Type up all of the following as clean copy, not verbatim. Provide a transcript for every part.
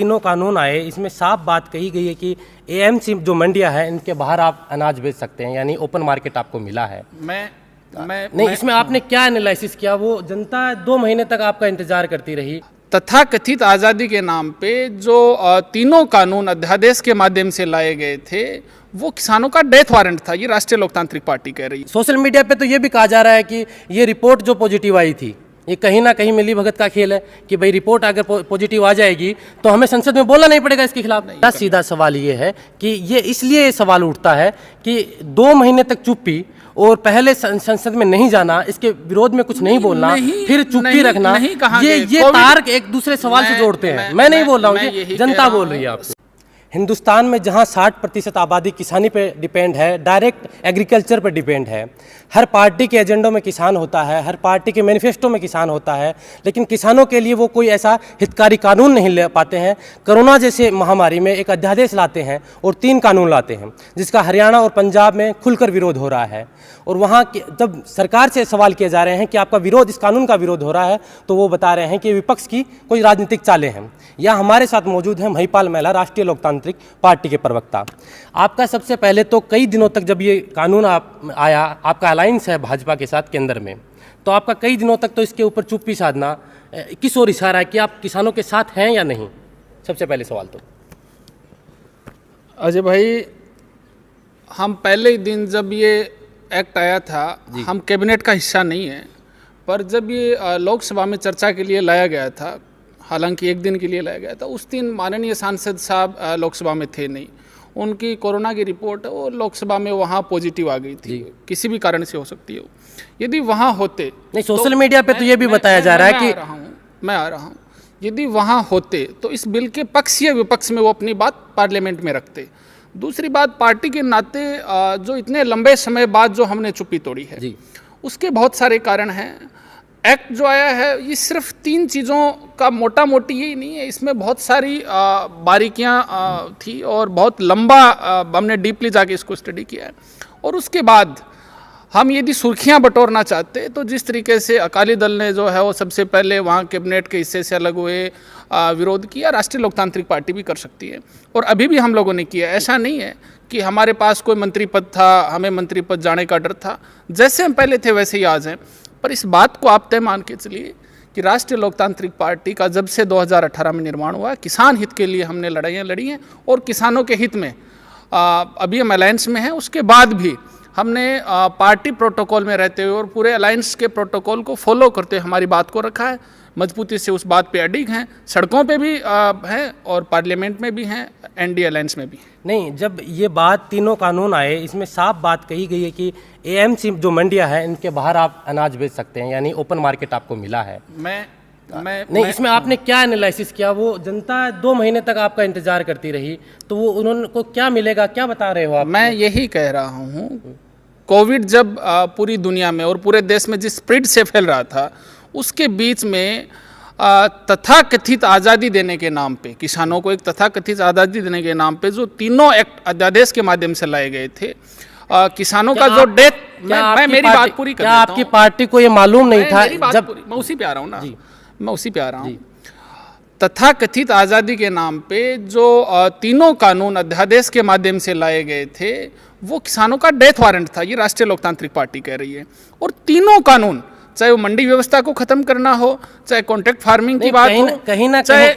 तीनों कानून आए, इसमें साफ बात कही गई है कि एएमसी जो मंडियां हैं इनके बाहर आप अनाज बेच सकते हैं, यानी ओपन मार्केट आपको मिला है। इसमें आपने क्या एनालिसिस किया? वो जनता 2 महीने तक आपका इंतजार करती रही। तथाकथित आज़ादी के नाम पे जो तीनों कानून अध्यादेश के माध्यम से लाए गए थे वो किसानों का डेथ वारंट था, ये राष्ट्रीय लोकतांत्रिक पार्टी कह रही है। सोशल मीडिया पे तो ये भी कहा जा रहा है कि ये रिपोर्ट जो पॉजिटिव आई थी ये कहीं ना कहीं मिली भगत का खेल है कि भाई रिपोर्ट अगर पॉजिटिव आ जाएगी तो हमें संसद में बोलना नहीं पड़ेगा इसके खिलाफ। सीधा सवाल ये है कि ये इसलिए सवाल उठता है कि 2 महीने तक चुप्पी और पहले संसद में नहीं जाना, इसके विरोध में कुछ नहीं बोलना, फिर चुप्पी रखना, ये तार्क एक दूसरे सवाल से जोड़ते हैं। मैं नहीं बोल रहा हूँ, ये जनता बोल रही है आपसे। हिंदुस्तान में जहां 60% आबादी किसानी पे डिपेंड है, डायरेक्ट एग्रीकल्चर पर डिपेंड है, हर पार्टी के एजेंडों में किसान होता है, हर पार्टी के मैनिफेस्टो में किसान होता है, लेकिन किसानों के लिए वो कोई ऐसा हितकारी कानून नहीं ले पाते हैं। कोरोना जैसे महामारी में एक अध्यादेश लाते हैं और 3 कानून लाते हैं जिसका हरियाणा और पंजाब में खुलकर विरोध हो रहा है। और वहाँ जब सरकार से सवाल किए जा रहे हैं कि आपका विरोध, इस कानून का विरोध हो रहा है, तो वो बता रहे हैं कि विपक्ष की कोई राजनीतिक चालें हैं। यहाँ हमारे साथ मौजूद हैं महिपाल महिला, राष्ट्रीय लोकतांत्रिक पार्टी के प्रवक्ता। आपका सबसे पहले तो कई दिनों तक जब ये कानून आया, आपका अलायंस है भाजपा के साथ केंद्र में, तो आपका कई दिनों तक तो इसके ऊपर चुप्पी साधना किस ओर इशारा है कि आप किसानों के साथ हैं या नहीं? सबसे पहले सवाल तो अजय भाई, हम पहले ही दिन जब ये एक्ट आया था, हम कैबिनेट का हिस्सा नहीं है, पर जब ये लोकसभा में चर्चा के लिए लाया गया था, हालांकि 1 दिन के लिए लाया गया था, उस दिन माननीय सांसद साहब लोकसभा में थे नहीं। उनकी कोरोना की रिपोर्ट वो लोकसभा में वहाँ पॉजिटिव आ गई थी, किसी भी कारण से हो सकती है। यदि वहाँ होते नहीं, सोशल मीडिया पे तो ये भी बताया जा रहा है कि मैं आ रहा हूँ, यदि वहाँ होते तो इस बिल के पक्ष या विपक्ष में वो अपनी बात पार्लियामेंट में रखते। दूसरी बात, पार्टी के नाते जो इतने लंबे समय बाद जो हमने चुप्पी तोड़ी है उसके बहुत सारे कारण हैं। एक्ट जो आया है ये सिर्फ 3 चीज़ों का मोटा मोटी यही नहीं है, इसमें बहुत सारी बारीकियां थी और बहुत लंबा हमने डीपली जाके इसको स्टडी किया है। और उसके बाद हम यदि सुर्खियां बटोरना चाहते तो जिस तरीके से अकाली दल ने जो है वो सबसे पहले वहाँ कैबिनेट के हिस्से से अलग हुए विरोध किया, राष्ट्रीय लोकतांत्रिक पार्टी भी कर सकती है और अभी भी हम लोगों ने किया। ऐसा नहीं है कि हमारे पास कोई मंत्री पद था, हमें मंत्री पद जाने का डर था, जैसे हम पहले थे वैसे ही आज हैं। पर इस बात को आप तय मान के चलिए कि राष्ट्रीय लोकतांत्रिक पार्टी का जब से 2018 में निर्माण हुआ, किसान हित के लिए हमने लड़ाइयाँ लड़ी हैं और किसानों के हित में अभी हम अलायंस में हैं। उसके बाद भी हमने पार्टी प्रोटोकॉल में रहते हुए और पूरे अलायंस के प्रोटोकॉल को फॉलो करते हुए हमारी बात को रखा है, मजबूती से उस बात पे अडिग हैं, सड़कों पे भी हैं और पार्लियामेंट में भी हैं, एनडीए अलायंस में भी। नहीं, जब ये बात तीनों कानून आए, इसमें साफ बात कही गई है कि एएमसी जो मंडियां हैं इनके बाहर आप अनाज बेच सकते हैं, यानी ओपन मार्केट आपको मिला है। इसमें आपने क्या एनालिसिस किया? वो जनता 2 महीने तक आपका इंतजार करती रही, तो वो उन्होंने को क्या मिलेगा, क्या बता रहे हो आप? मैं यही कह रहा हूँ, कोविड जब पूरी दुनिया में और पूरे देश में जिस स्पीड से फैल रहा था, उसके बीच में तथाकथित आज़ादी देने के नाम पे, किसानों को एक तथाकथित आज़ादी देने के नाम पे जो तीनों एक्ट अध्यादेश के माध्यम से लाए गए थे, किसानों का जो डेथ, मैं मेरी बात पूरी कर देता हूं। आपकी पार्टी को ये मालूम नहीं था? जब मैं उसी पे आ रहा हूँ ना, मैं उसी पे आ रहा हूँ। तथाकथित आज़ादी के नाम पे जो तीनों कानून अध्यादेश के माध्यम से लाए गए थे वो किसानों का डेथ वारंट था, ये राष्ट्रीय लोकतांत्रिक पार्टी कह रही है। और तीनों कानून, चाहे वो मंडी व्यवस्था को खत्म करना हो, चाहे कॉन्ट्रैक्ट फार्मिंग की बात हो, कहीं ना कहीं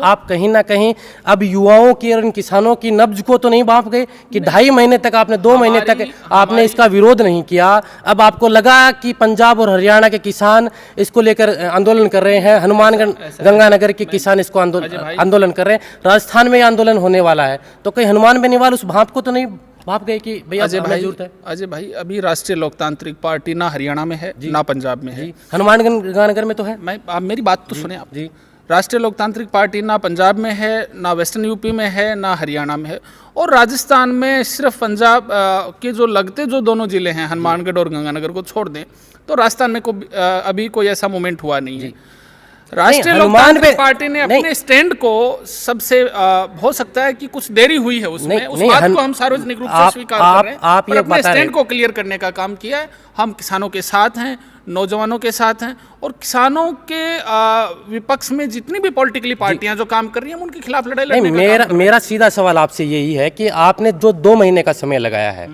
आप कहीं ना कहीं अब युवाओं की और इन किसानों की नब्ज को तो नहीं भांप गए कि 2.5 महीने तक आपने 2 महीने तक आपने इसका विरोध नहीं किया। अब आपको लगा कि पंजाब और हरियाणा के किसान इसको लेकर आंदोलन कर रहे हैं, हनुमानगढ़ गंगानगर के किसान इसको आंदोलन कर रहे हैं, राजस्थान में आंदोलन होने वाला है, तो कहीं हनुमान बेनीवाल उस भाप को तो नहीं भाप गए कि भैया अजय भाई, अभी राष्ट्रीय लोकतांत्रिक पार्टी ना हरियाणा में है ना पंजाब में है, हनुमानगढ़ में तो है। आप मेरी बात तो सुने आप जी। राष्ट्रीय लोकतांत्रिक पार्टी ना पंजाब में है, ना वेस्टर्न यूपी में है, ना हरियाणा में है, और राजस्थान में सिर्फ पंजाब के जो लगते जो दोनों जिले हैं, हनुमानगढ़ और गंगानगर को छोड़ दें तो राजस्थान में अभी कोई ऐसा मोमेंट हुआ नहीं है। राष्ट्रीय लोकतांत्रिक पार्टी ने अपने स्टैंड को सबसे हो सकता है कि कुछ देरी हुई है उसमें, उस बात को हम सार्वजनिक रूप से स्वीकार कर रहे हैं, पर अपने स्टैंड को क्लियर करने का काम किया है। हम किसानों के साथ हैं, नौजवानों के साथ हैं और किसानों के विपक्ष में जितनी भी पॉलिटिकली पार्टियां जो काम कर रही हैं हम उनके खिलाफ लड़ाई लड़ने नहीं, का काम मेरा सीधा सवाल आपसे यही है कि आपने जो 2 महीने का समय लगाया है,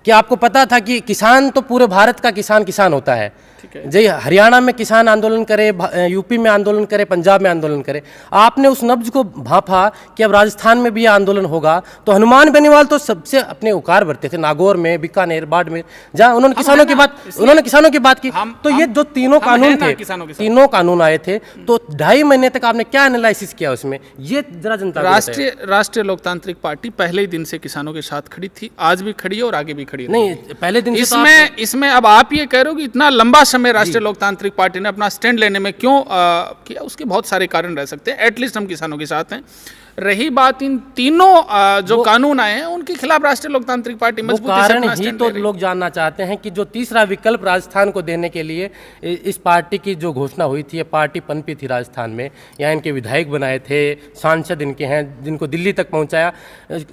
कि आपको पता था कि किसान तो पूरे भारत का किसान होता है। जी, हरियाणा में किसान आंदोलन करे, यूपी में आंदोलन करे, पंजाब में आंदोलन करे, आपने उस नब्ज को भांपा कि अब राजस्थान में भी ये आंदोलन होगा। तो हनुमान बेनीवाल तो सबसे अपने उकार भरते थे, नागौर में, बीकानेर, बाड़मेर, जहां उन्होंने किसानों की बात की। तो ये जो तीनों कानून थे, तीनों कानून आए थे, तो 2.5 महीने तक आपने क्या एनालिसिस किया उसमें, ये जरा जनता को बताइए। राष्ट्रीय लोकतांत्रिक पार्टी पहले ही दिन से किसानों के साथ खड़ी थी, आज भी खड़ी है और आगे भी खड़ी नहीं, पहले दिन इसमें अब आप ये कह रहे हो कि इतना लंबा समय राष्ट्रीय लोकतांत्रिक पार्टी ने अपना स्टैंड लेने में क्यों किया, उसके बहुत सारे कारण रह सकते हैं। एटलीस्ट हम किसानों के साथ हैं। रही बात इन तीनों जो कानून आए हैं उनके खिलाफ राष्ट्रीय लोकतांत्रिक पार्टी मजबूती से कारण अपना ही स्टैंड तो ले रही है। लोग जानना चाहते हैं कि जो तीसरा विकल्प राजस्थान को देने के लिए इस पार्टी की जो घोषणा हुई थी, ये पार्टी पनपी थी राजस्थान में, यहाँ इनके विधायक बनाए थे, सांसद इनके हैं जिनको दिल्ली तक पहुंचाया।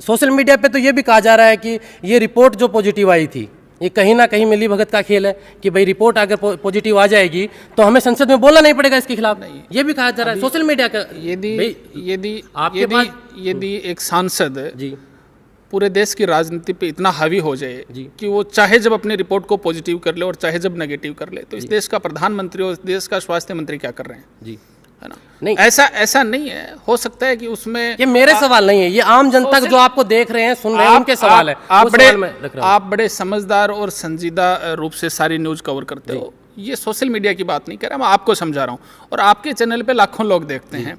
सोशल मीडिया पे तो ये भी कहा जा रहा है कि ये रिपोर्ट जो पॉजिटिव आई थी, ये कहीं ना कहीं मिली भगत का खेल है कि भाई रिपोर्ट अगर पॉजिटिव आ जाएगी तो हमें संसद में बोलना नहीं पड़ेगा इसके खिलाफ। नहीं, ये भी कहा जा रहा है सोशल मीडिया का। यदि एक सांसद जी पूरे देश की राजनीति पे इतना हावी हो जाए कि वो चाहे जब अपनी रिपोर्ट को पॉजिटिव कर ले और चाहे जब नेगेटिव कर ले, तो इस देश का प्रधानमंत्री और इस देश का स्वास्थ्य मंत्री क्या कर रहे हैं? जी, है ना? नहीं, ऐसा नहीं है। हो सकता है कि उसमें ये मेरे सवाल नहीं है, ये आम जनता जो आपको देख रहे हैं, सुन रहे हैं, उनके सवाल है। आप बड़े समझदार और संजीदा रूप से सारी न्यूज कवर करते हो। ये सोशल मीडिया की बात नहीं कर रहा, मैं आपको समझा रहा हूँ और आपके चैनल पे लाखों लोग देखते हैं।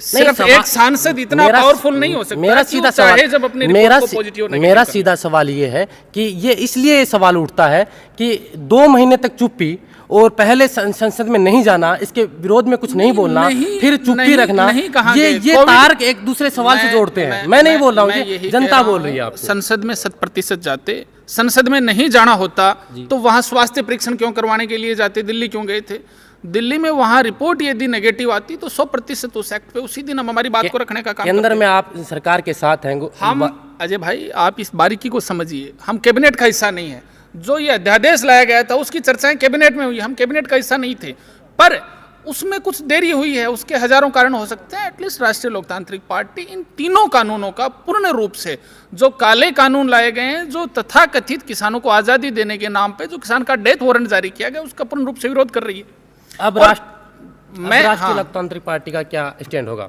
सिर्फ एक सांसद इतना पावरफुल नहीं हो सकता। मेरा सीधा सवाल, जब अपनी रिपोर्ट को पॉजिटिव मेरा सीधा सवाल ये है कि ये इसलिए सवाल उठता है कि 2 महीने तक चुप्पी और पहले संसद में नहीं जाना, इसके विरोध में कुछ नहीं बोलना, फिर चुप्पी रखना, ये तार एक दूसरे सवाल से जोड़ते हैं। मैं नहीं बोल रहा हूँ, ये जनता बोल रही है। आप संसद में 100% जाते, संसद में नहीं जाना होता तो वहां स्वास्थ्य परीक्षण क्यों करवाने के लिए जाते? दिल्ली क्यों गए थे? दिल्ली में वहां रिपोर्ट यदि नेगेटिव आती तो 100% उस एक्ट पे उसी दिन हम हमारी बात को रखने का काम केंद्र में आप सरकार के साथ हैं। हम अजय भाई, आप इस बारीकी को समझिए, हम कैबिनेट का हिस्सा नहीं है। जो ये अध्यादेश लाया गया था उसकी चर्चाएं कैबिनेट में हुई, हम कैबिनेट का हिस्सा नहीं थे, पर उसमें कुछ देरी हुई है, उसके हजारों कारण हो सकते हैं। एटलीस्ट राष्ट्रीय लोकतांत्रिक पार्टी इन तीनों कानूनों का पूर्ण रूप से, जो काले कानून लाए गए हैं, जो तथाकथित किसानों को आज़ादी देने के नाम पे जो किसान का डेथ वारंट जारी किया गया, उसका पूर्ण रूप से विरोध कर रही है। अब राष्ट्रीय लोकतांत्रिक पार्टी का क्या स्टैंड होगा?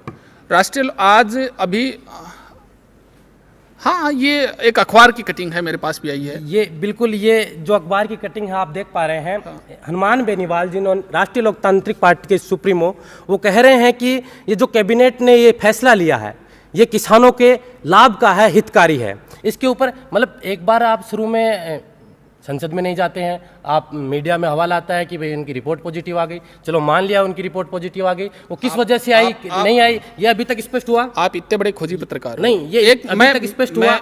हाँ, ये एक अखबार की कटिंग है, मेरे पास भी आई है। ये बिल्कुल, ये जो अखबार की कटिंग है आप देख पा रहे हैं, हनुमान बेनीवाल जिन्होंने राष्ट्रीय लोकतांत्रिक पार्टी के सुप्रीमो, वो कह रहे हैं कि ये जो कैबिनेट ने ये फैसला लिया है, ये किसानों के लाभ का है, हितकारी है। इसके ऊपर मतलब एक बार आप शुरू में संसद में नहीं जाते हैं, आप मीडिया में हवाला आता है कि भाई उनकी रिपोर्ट पॉजिटिव आ गई, चलो मान लिया उनकी रिपोर्ट पॉजिटिव आ गई, वो किस वजह से आई नहीं आई, ये अभी तक स्पष्ट हुआ? आप इतने बड़े खोजी पत्रकार नहीं, ये अभी तक स्पष्ट हुआ?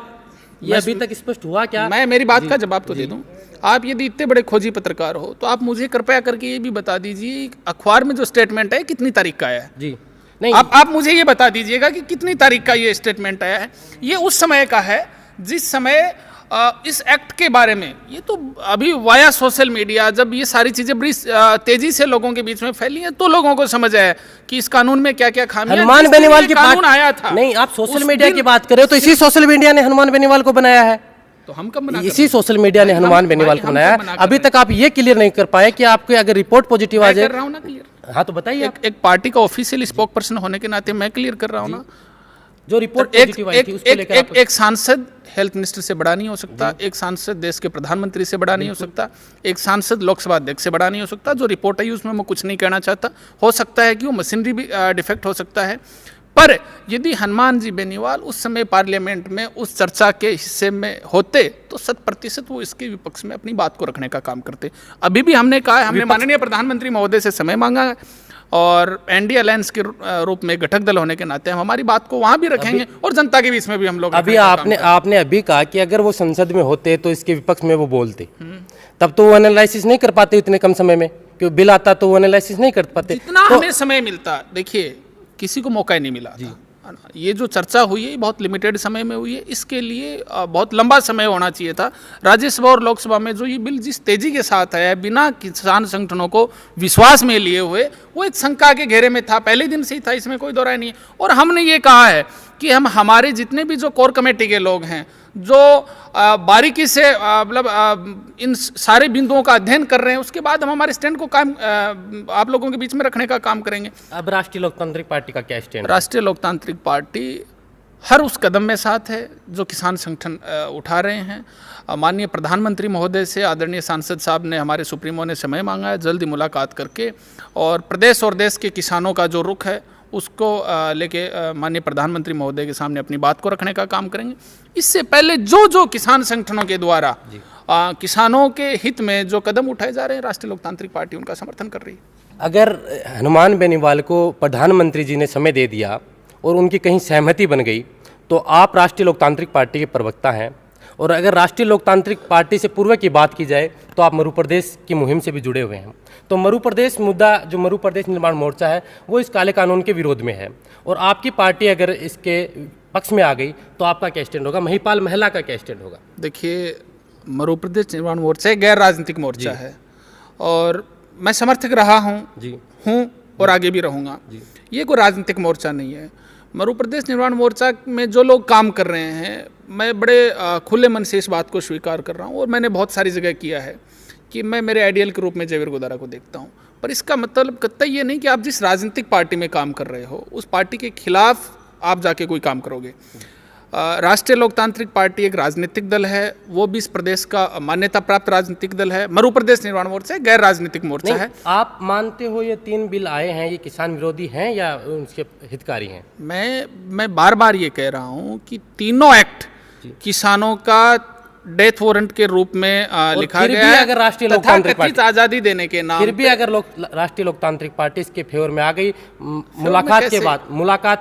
ये अभी तक स्पष्ट हुआ क्या? मैं मेरी बात का जवाब तो दे दूं। आप यदि इतने बड़े खोजी पत्रकार हो तो आप मुझे कृपया करके ये भी बता दीजिए, अखबार में जो स्टेटमेंट है कितनी तारीख का आया है? जी नहीं, आप मुझे ये बता दीजिएगा कि कितनी तारीख का ये स्टेटमेंट आया है। ये उस समय का है जिस समय इस एक्ट के बारे में, ये तो अभी वाया सोशल मीडिया, जब ये सारी चीजें बड़ी तेजी से लोगों के बीच में फैली हैं तो लोगों को समझ आया कि इस कानून में क्या क्या खामियां। हनुमान बेनीवाल की कानून आया था, नहीं, आप सोशल मीडिया की बात कर रहे हो तो इसी सोशल मीडिया ने हनुमान बेनीवाल को बनाया है। तो हम कब इसी सोशल मीडिया ने हनुमान बेनीवाल को बनाया। अभी तक आप ये क्लियर नहीं कर पाए कि आपको अगर रिपोर्ट पॉजिटिव आ जाए। कर रहा हूं ना क्लियर। हाँ तो बताइए। एक पार्टी का ऑफिशियल स्पोक पर्सन होने के नाते मैं क्लियर कर रहा हूँ ना। जो रिपोर्ट पॉजिटिव आई थी उसको लेकर एक सांसद हेल्थ मिनिस्टर से बड़ा नहीं हो सकता, एक सांसद देश के प्रधानमंत्री से बड़ा नहीं हो सकता, एक सांसद लोकसभा अध्यक्ष से बड़ा नहीं हो सकता। जो रिपोर्ट आई उसमें मैं कुछ नहीं कहना चाहता, हो सकता है कि वो मशीनरी भी डिफेक्ट हो सकता है, पर यदि हनुमान जी बेनीवाल उस समय पार्लियामेंट में उस चर्चा के हिस्से में होते तो 100% वो इसके विपक्ष में अपनी बात को रखने का काम करते। अभी भी हमने कहा है, हमने माननीय प्रधानमंत्री महोदय से समय मांगा है और एनडीए अलायंस के रूप में घटक दल होने के नाते हम हमारी बात को वहां भी रखेंगे और जनता के बीच में भी हम लोग। अभी आपने अभी कहा कि अगर वो संसद में होते तो इसके विपक्ष में वो बोलते, तब तो वो एनालिसिस नहीं कर पाते इतने कम समय में, क्योंकि बिल आता तो वो एनालिसिस नहीं कर पाते। इतना हमें समय मिलता, देखिए किसी को मौका ही नहीं मिला था। है ना। ये जो चर्चा हुई है ये बहुत लिमिटेड समय में हुई है, इसके लिए बहुत लंबा समय होना चाहिए था। राज्यसभा और लोकसभा में जो ये बिल जिस तेजी के साथ है, बिना किसान संगठनों को विश्वास में लिए हुए, वो एक शंका के घेरे में था, पहले दिन से ही था, इसमें कोई दो राय नहीं है। और हमने ये कहा है कि हम हमारे जितने भी जो कोर कमेटी के लोग हैं, जो बारीकी से मतलब इन सारे बिंदुओं का अध्ययन कर रहे हैं, उसके बाद हम हमारे स्टैंड को काम आप लोगों के बीच में रखने का काम करेंगे। अब राष्ट्रीय लोकतांत्रिक पार्टी का क्या स्टैंड है? राष्ट्रीय लोकतांत्रिक पार्टी हर उस कदम में साथ है जो किसान संगठन उठा रहे हैं। माननीय प्रधानमंत्री महोदय से आदरणीय सांसद साहब ने, हमारे सुप्रीमो ने समय मांगा है जल्दी मुलाकात करके, और प्रदेश और देश के किसानों का जो रुख है उसको लेके माननीय प्रधानमंत्री महोदय के सामने अपनी बात को रखने का काम करेंगे। इससे पहले जो किसान संगठनों के द्वारा किसानों के हित में जो कदम उठाए जा रहे हैं, राष्ट्रीय लोकतांत्रिक पार्टी उनका समर्थन कर रही है। अगर हनुमान बेनीवाल को प्रधानमंत्री जी ने समय दे दिया और उनकी कहीं सहमति बन गई, तो आप राष्ट्रीय लोकतांत्रिक पार्टी के प्रवक्ता हैं, और अगर राष्ट्रीय लोकतांत्रिक पार्टी से पूर्व की बात की जाए तो आप मध्य प्रदेश की मुहिम से भी जुड़े हुए हैं। तो मध्य प्रदेश मुद्दा, जो मध्य प्रदेश निर्माण मोर्चा है, वो इस काले कानून के विरोध में है, और आपकी पार्टी अगर इसके पक्ष में आ गई तो आपका क्या स्टैंड होगा? महिपाल महिला का क्या स्टैंड होगा? देखिए, मध्य प्रदेश निर्माण मोर्चा एक गैर राजनीतिक मोर्चा है, और मैं समर्थक रहा हूँ और आगे भी रहूँगा। ये कोई राजनीतिक मोर्चा नहीं है। मध्य प्रदेश निर्माण मोर्चा में जो लोग काम कर रहे हैं, मैं बड़े खुले मन से इस बात को स्वीकार कर रहा हूँ, और मैंने बहुत सारी जगह किया है कि मैं मेरे आइडियल के रूप में जयवीर गोदारा को देखता हूँ। पर इसका मतलब कतई ये नहीं कि आप जिस राजनीतिक पार्टी में काम कर रहे हो उस पार्टी के खिलाफ आप जाके कोई काम करोगे। राष्ट्रीय लोकतांत्रिक पार्टी एक राजनीतिक दल है, वो भी इस प्रदेश का मान्यता प्राप्त राजनीतिक दल है। मध्य प्रदेश निर्माण मोर्चा गैर राजनीतिक मोर्चा है। आप मानते हो ये 3 बिल आए हैं, ये किसान विरोधी हैं या उनके हितकारी हैं? मैं बार बार ये कह रहा हूँ कि तीनों एक्ट किसानों का डेथ वारंट के रूप में लिखा गया है। अगर राष्ट्रीय लोकतांत्रिक पार्टी आजादी देने के नाम फिर भी अगर राष्ट्रीय लोकतांत्रिक पार्टी इसके फेवर में आ गई, मुलाकात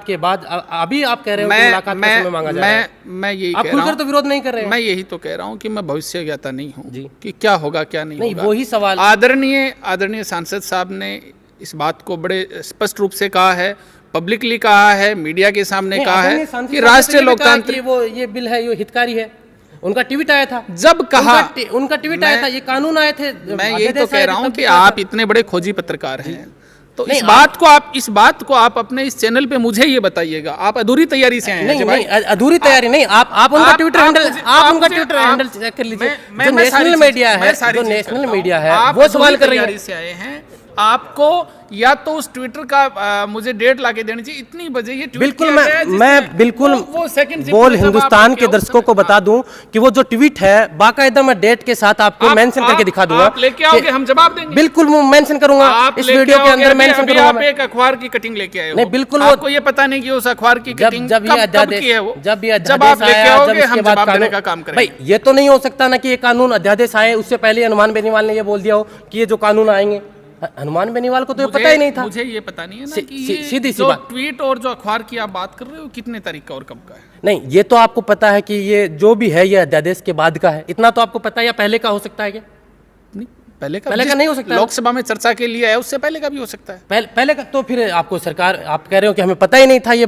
के बाद अभी आप कह रहे हो कि मुलाकात का समय मांगा जा रहा है। मैं यही आप खुलकर तो विरोध नहीं कर रहे हैं। मैं यही तो कह रहा हूँ कि मैं भविष्य ज्ञाता नहीं हूँ कि क्या होगा क्या नहीं होगा। वही सवाल आदरणीय सांसद साहब ने इस बात को बड़े स्पष्ट रूप से कहा है, पब्लिकली कहा है, मीडिया के सामने कहा है कि राष्ट्रीय लोकतांत्रिक वो ये बिल है, ये हितकारी है। उनका ट्वीट आया था, जब कहा उनका ट्वीट आया था, ये कानून आए थे। मैं यही तो कह रहा हूँ कि आप इतने बड़े खोजी पत्रकार हैं, तो इस बात को आप अपने इस चैनल पे मुझे ये बताइएगा। आप अधूरी तैयारी से आए हैं? नहीं, अधूरी तैयारी नहीं। आप उनका ट्विटर हैंडल चेक कर लीजिए। जो नेशनल मीडिया है वो सवाल कर रही है। आपको या तो उस ट्विटर का मुझे डेट लाके देनी चाहिए, इतनी बजे ये बिल्कुल मैं बिल्कुल बोल हिंदुस्तान के दर्शकों को बता दूं कि वो जो ट्वीट है बाकायदा मैं डेट के साथ आपको मेंशन करके दिखा दूंगा। आप लेके आओगे, हम जवाब देंगे। बिल्कुल मैं मेंशन करूंगा, इस वीडियो के अंदर मेंशन करूंगा। आप एक अखबार की कटिंग लेके आए हो। नहीं, बिल्कुल आपको ये पता नहीं कि उस अखबार की कटिंग जब ये अध्यादेश आप लेके आओगे हम जवाब देने का काम करेंगे। भाई ये तो नहीं हो सकता ना कि ये कानून अध्यादेश आए उससे पहले हनुमान बेनीवाल ने ये बोल दिया हो कि ये जो कानून आएंगे। हनुमान बेनीवाल को तो पता ही नहीं था। मुझे ये पता नहीं है ना कि ये सीधी सी बात, ट्वीट और जो अखबार की आप बात कर रहे हो कितने तारीख का और कब का है। नहीं, ये तो आपको पता है कि ये जो भी है ये अध्यादेश के बाद का है, इतना तो आपको पता है। या पहले का हो सकता है क्या? नहीं, पहले का नहीं हो सकता। लोकसभा में चर्चा के लिए है, उससे पहले का भी हो सकता है। पहले का तो फिर आपको सरकार, आप कह रहे हो कि हमें पता ही नहीं था ये